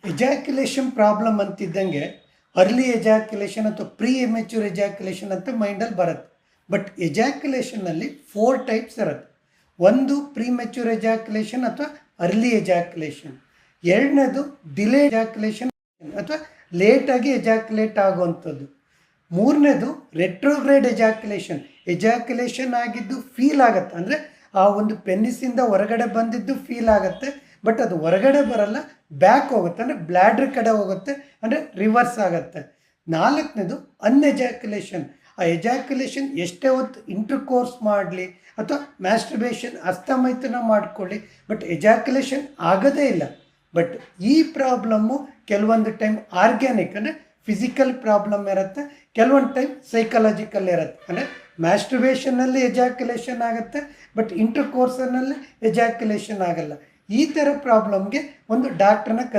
Ejaculation problem ಅಂತಿದ್ದಂಗೆ early ejaculation ಅಥವಾ pre ಎಮೆಚ್ಯೂರ್ ejaculation ಅಂತ ಮೈಂಡಲ್ಲಿ ಬರುತ್ತೆ. ಬಟ್ ಎಜಾಕ್ಯುಲೇಷನ್ನಲ್ಲಿ 4 ಟೈಪ್ಸ್ ಇರುತ್ತೆ. ಒಂದು ಪ್ರೀ ಮೆಚ್ಯೂರ್ ಎಜಾಕ್ಯುಲೇಷನ್ ಅಥವಾ ಅರ್ಲಿ ಎಜಾಕ್ಯುಲೇಷನ್. ಎರಡನೇದು ಡಿಲೇ ಎಜಾಕ್ಯುಲೇಷನ್ ಅಥವಾ ಲೇಟಾಗಿ ಎಜಾಕ್ಯುಲೇಟ್ ಆಗುವಂಥದ್ದು. ಮೂರನೇದು ರೆಟ್ರೋಗ್ರೇಡ್ ಎಜಾಕ್ಯುಲೇಷನ್ ಆಗಿದ್ದು ಫೀಲ್ ಆಗುತ್ತೆ, ಅಂದರೆ ಆ ಒಂದು ಪೆನ್ನಿಸಿಂದ ಹೊರಗಡೆ ಬಂದಿದ್ದು ಫೀಲ್ ಆಗುತ್ತೆ, ಬಟ್ ಅದು ಹೊರಗಡೆ ಬರಲ್ಲ, ಬ್ಯಾಕ್ ಹೋಗುತ್ತೆ, ಅಂದರೆ ಬ್ಲ್ಯಾಡ್ರ್ ಕಡೆ ಹೋಗುತ್ತೆ, ಅಂದರೆ ರಿವರ್ಸ್ ಆಗುತ್ತೆ. ನಾಲ್ಕನೇದು ಅನ್ಎಜಾಕ್ಯುಲೇಷನ್. ಆ ಎಜಾಕ್ಯುಲೇಷನ್ ಎಷ್ಟೇ ಹೊತ್ತು ಇಂಟರ್ಕೋರ್ಸ್ ಮಾಡಲಿ ಅಥವಾ ಮ್ಯಾಸ್ಟರ್ಬೇಷನ್ ಹಸ್ತಮೈಥುನ ಮಾಡಿಕೊಳ್ಳಿ, ಬಟ್ ಎಜಾಕ್ಯುಲೇಷನ್ ಆಗೋದೇ ಇಲ್ಲ. ಬಟ್ ಈ ಪ್ರಾಬ್ಲಮ್ಮು ಕೆಲವೊಂದು ಟೈಮ್ ಆರ್ಗ್ಯಾನಿಕ್ ಅಂದರೆ ಫಿಸಿಕಲ್ ಪ್ರಾಬ್ಲಮ್ ಇರುತ್ತೆ, ಕೆಲವೊಂದು ಟೈಮ್ ಸೈಕಲಾಜಿಕಲ್ ಇರುತ್ತೆ. ಅಂದರೆ ಮ್ಯಾಸ್ಟರ್ಬೇಷನ್ನಲ್ಲಿ ಎಜಾಕ್ಯುಲೇಷನ್ ಆಗುತ್ತೆ, ಬಟ್ ಇಂಟರ್ಕೋರ್ಸನಲ್ಲಿ ಎಜಾಕ್ಯುಲೇಷನ್ ಆಗಲ್ಲ. ಈ ಥರ ಪ್ರಾಬ್ಲಮ್ಗೆ ಒಂದು ಡಾಕ್ಟ್ರನ್ನ